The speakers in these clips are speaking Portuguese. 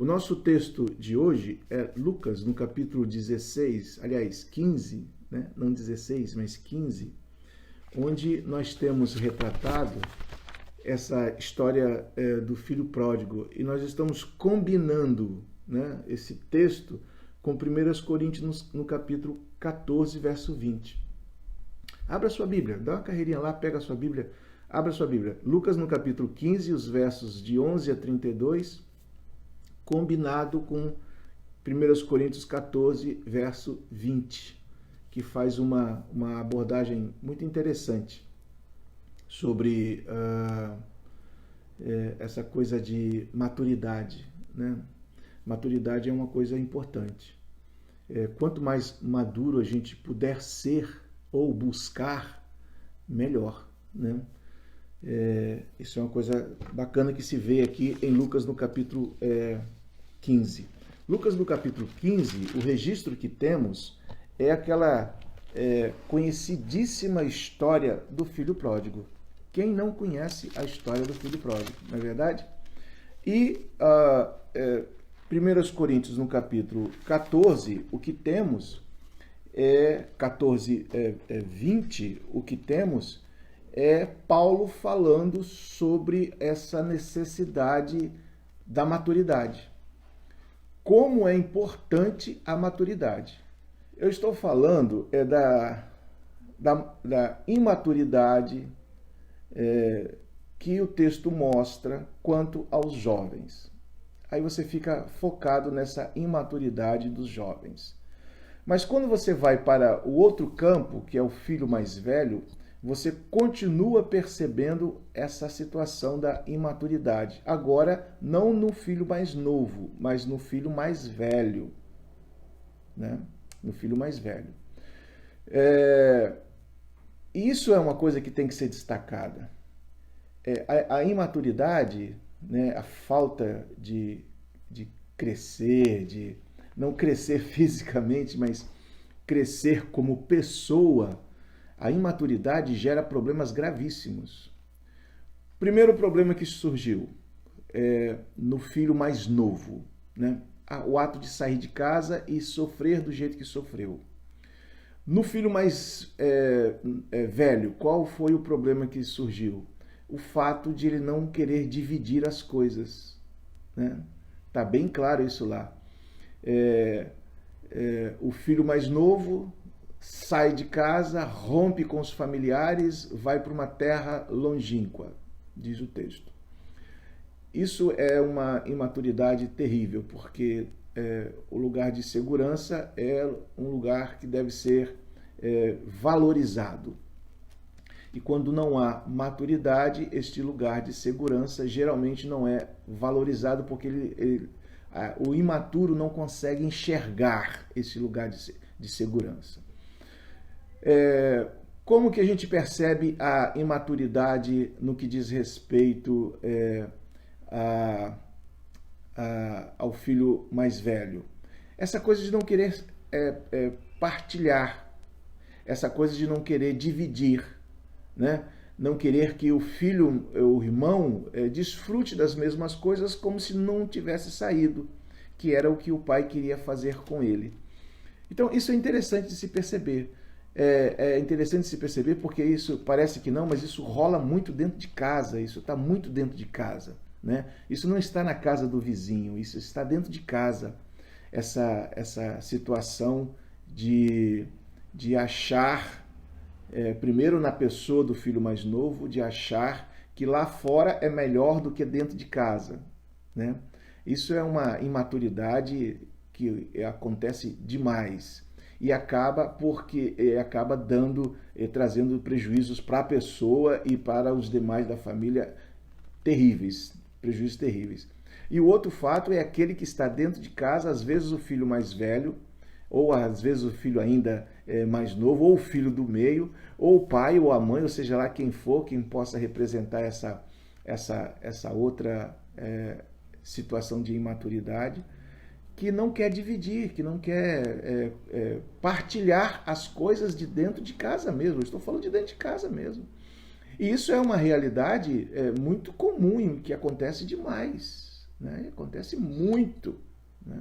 O nosso texto de hoje é Lucas, no capítulo 16, aliás, 15, né? Não 16, mas 15, onde nós temos retratado essa história do filho pródigo. E nós estamos combinando, né, esse texto com 1 Coríntios no capítulo 14, verso 20. Abra sua Bíblia, dá uma carreirinha lá, pega a sua Bíblia, abra sua Bíblia. Lucas no capítulo 15, os versos de 11 a 32, combinado com 1 Coríntios 14, verso 20, que faz uma abordagem muito interessante sobre essa coisa de maturidade, né? Maturidade é uma coisa importante. Quanto mais maduro a gente puder ser ou buscar, melhor, né? Isso é uma coisa bacana que se vê aqui em Lucas no capítulo 15. Lucas no capítulo 15, o registro que temos é aquela conhecidíssima história do filho pródigo. Quem não conhece a história do filho pródigo, não é verdade? E 1 Coríntios no capítulo 14, o que temos 14, 20, o que temos é Paulo falando sobre essa necessidade da maturidade. Como é importante a maturidade. Eu estou falando da imaturidade que o texto mostra quanto aos jovens. Aí você fica focado nessa imaturidade dos jovens. Mas quando você vai para o outro campo, que é o filho mais velho, você continua percebendo essa situação da imaturidade. Agora, não no filho mais novo, mas no filho mais velho, né? No filho mais velho. Isso é uma coisa que tem que ser destacada. A imaturidade, né, a falta de crescer, de não crescer fisicamente, mas crescer como pessoa, a imaturidade gera problemas gravíssimos. Primeiro problema que surgiu no filho mais novo, né? O ato de sair de casa e sofrer do jeito que sofreu. No filho mais velho, qual foi o problema que surgiu? O fato de ele não querer dividir as coisas, né? Tá bem claro isso lá. O filho mais novo sai de casa, rompe com os familiares, vai para uma terra longínqua, diz o texto. Isso é uma imaturidade terrível, porque o lugar de segurança é um lugar que deve ser valorizado. E quando não há maturidade, este lugar de segurança geralmente não é valorizado, porque o imaturo não consegue enxergar esse lugar de segurança. Como que a gente percebe a imaturidade no que diz respeito ao filho mais velho? Essa coisa de não querer partilhar, essa coisa de não querer dividir, né? Não querer que o filho, o irmão, desfrute das mesmas coisas como se não tivesse saído, que era o que o pai queria fazer com ele. Então, isso é interessante de se perceber. É interessante se perceber porque isso parece que não, mas isso rola muito dentro de casa, isso está muito dentro de casa, né? Isso não está na casa do vizinho, isso está dentro de casa. Essa situação de achar, primeiro na pessoa do filho mais novo, de achar que lá fora é melhor do que dentro de casa, né? Isso é uma imaturidade que acontece demais. E acaba trazendo prejuízos para a pessoa e para os demais da família terríveis, prejuízos terríveis. E o outro fato é aquele que está dentro de casa, às vezes o filho mais velho, ou às vezes o filho ainda mais novo, ou o filho do meio, ou o pai ou a mãe, ou seja lá quem for, quem possa representar essa outra situação de imaturidade, que não quer dividir, que não quer partilhar as coisas de dentro de casa mesmo. Eu estou falando de dentro de casa mesmo. E isso é uma realidade muito comum, que acontece demais. né? E acontece muito, né?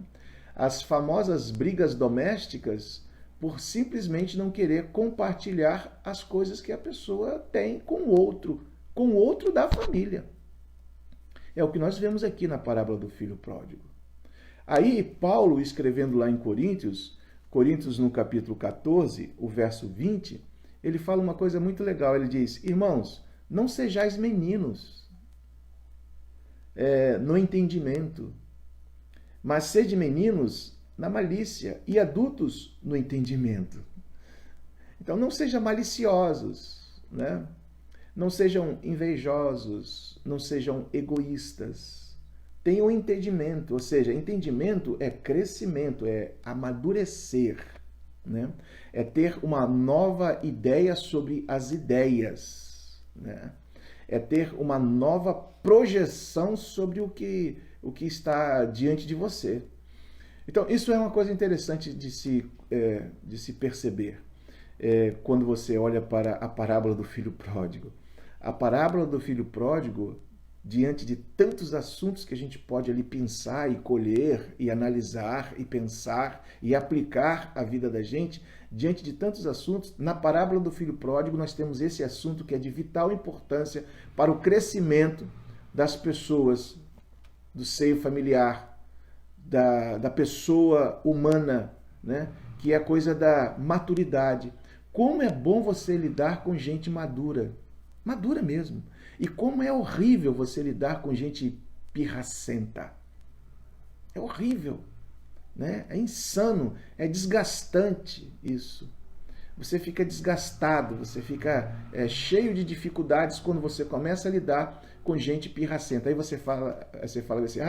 As famosas brigas domésticas por simplesmente não querer compartilhar as coisas que a pessoa tem com o outro da família. É o que nós vemos aqui na parábola do filho pródigo. Aí, Paulo, escrevendo lá em Coríntios no capítulo 14, o verso 20, ele fala uma coisa muito legal. Ele diz: irmãos, não sejais meninos no entendimento, mas sede meninos na malícia e adultos no entendimento. Então, não sejam maliciosos, né? Não sejam invejosos, não sejam egoístas. Tenham entendimento, ou seja, entendimento é crescimento, é amadurecer, né? É ter uma nova ideia sobre as ideias, né? É ter uma nova projeção sobre o que está diante de você. Então, isso é uma coisa interessante de se perceber quando você olha para a parábola do filho pródigo. A parábola do filho pródigo, diante de tantos assuntos que a gente pode ali pensar e colher e analisar e pensar e aplicar à vida da gente, diante de tantos assuntos, na parábola do filho pródigo nós temos esse assunto que é de vital importância para o crescimento das pessoas, do seio familiar, da pessoa humana, né? Que é a coisa da maturidade. Como é bom você lidar com gente madura, madura mesmo. E como é horrível você lidar com gente pirracenta. É horrível, né? É insano, é desgastante isso. Você fica desgastado, você fica cheio de dificuldades quando você começa a lidar com gente pirracenta. Aí você fala assim,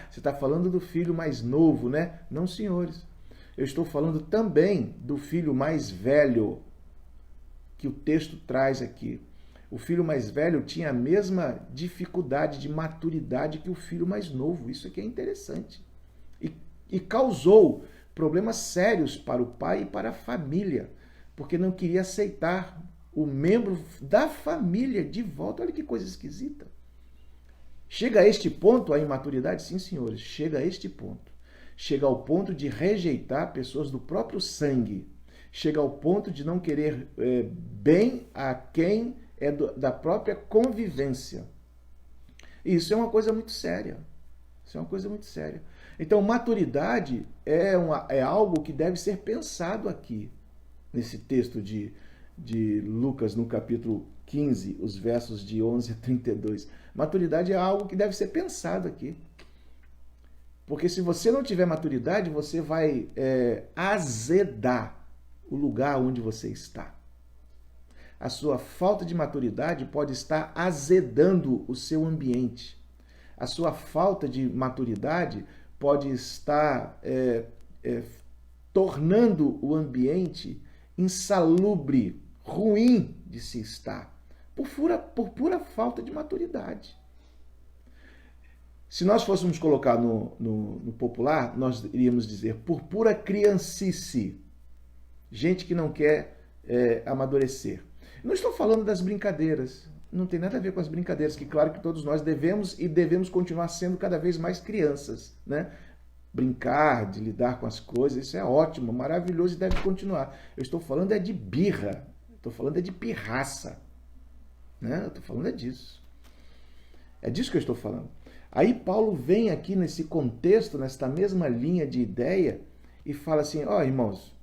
você está falando do filho mais novo, né? Não, senhores. Eu estou falando também do filho mais velho, que o texto traz aqui. O filho mais velho tinha a mesma dificuldade de maturidade que o filho mais novo. Isso aqui é interessante. E causou problemas sérios para o pai e para a família, porque não queria aceitar o membro da família de volta. Olha que coisa esquisita. Chega a este ponto a imaturidade? Sim, senhores, chega a este ponto. Chega ao ponto de rejeitar pessoas do próprio sangue. Chega ao ponto de não querer bem a quem é da própria convivência. Isso é uma coisa muito séria. Isso é uma coisa muito séria. Então, maturidade é algo que deve ser pensado aqui, nesse texto de Lucas, no capítulo 15, os versos de 11 a 32. Maturidade é algo que deve ser pensado aqui. Porque se você não tiver maturidade, você vai azedar o lugar onde você está. A sua falta de maturidade pode estar azedando o seu ambiente. A sua falta de maturidade pode estar tornando o ambiente insalubre, ruim de se estar, por pura falta de maturidade. Se nós fôssemos colocar no popular, nós iríamos dizer por pura criancice. Gente que não quer amadurecer. Não estou falando das brincadeiras. Não tem nada a ver com as brincadeiras, que claro que todos nós devemos continuar sendo cada vez mais crianças, né? Brincar, de lidar com as coisas, isso é ótimo, maravilhoso e deve continuar. Eu estou falando de birra, estou falando de pirraça, né? Eu estou falando disso. É disso que eu estou falando. Aí Paulo vem aqui nesse contexto, nesta mesma linha de ideia, e fala assim, irmãos,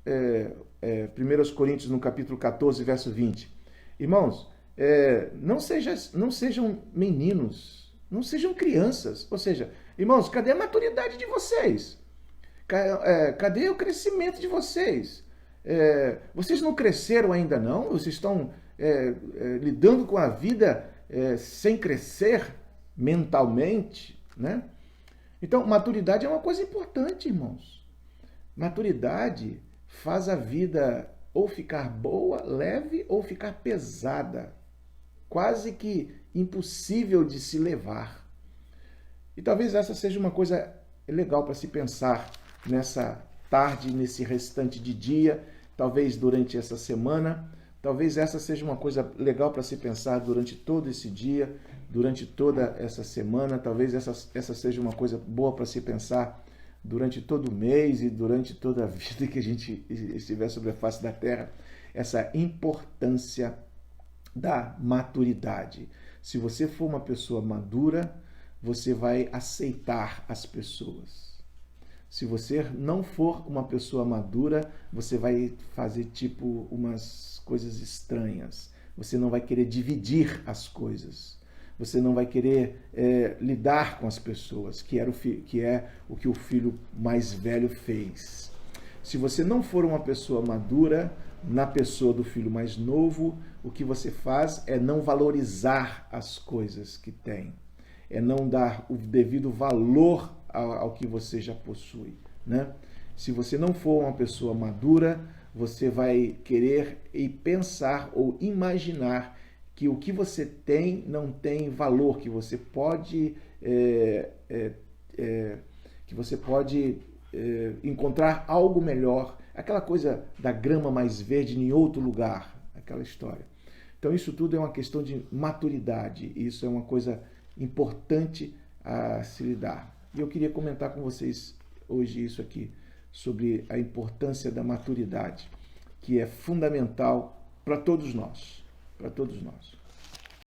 1 Coríntios no capítulo 14, verso 20. Irmãos, não sejam meninos, não sejam crianças. Ou seja, irmãos, cadê a maturidade de vocês? Cadê o crescimento de vocês? Vocês não cresceram ainda não? Vocês estão lidando com a vida sem crescer mentalmente, né? Então, maturidade é uma coisa importante, irmãos. Maturidade faz a vida ou ficar boa, leve, ou ficar pesada. Quase que impossível de se levar. E talvez essa seja uma coisa legal para se pensar nessa tarde, nesse restante de dia, talvez durante essa semana, Talvez essa seja uma coisa legal para se pensar durante todo esse dia, durante toda essa semana. Talvez essa seja uma coisa boa para se pensar durante todo o mês e durante toda a vida que a gente estiver sobre a face da Terra. Essa importância da maturidade. Se você for uma pessoa madura, você vai aceitar as pessoas. Se você não for uma pessoa madura, você vai fazer tipo umas coisas estranhas. Você não vai querer dividir as coisas. Você não vai querer lidar com as pessoas, que é o que o filho mais velho fez. Se você não for uma pessoa madura, na pessoa do filho mais novo, o que você faz é não valorizar as coisas que tem. É não dar o devido valor ao que você já possui, né? Se você não for uma pessoa madura, você vai querer e pensar ou imaginar que o que você tem não tem valor, que você pode encontrar algo melhor, aquela coisa da grama mais verde em outro lugar, aquela história. Então isso tudo é uma questão de maturidade, isso é uma coisa importante a se lidar. E eu queria comentar com vocês hoje isso aqui, sobre a importância da maturidade, que é fundamental para todos nós, para todos nós.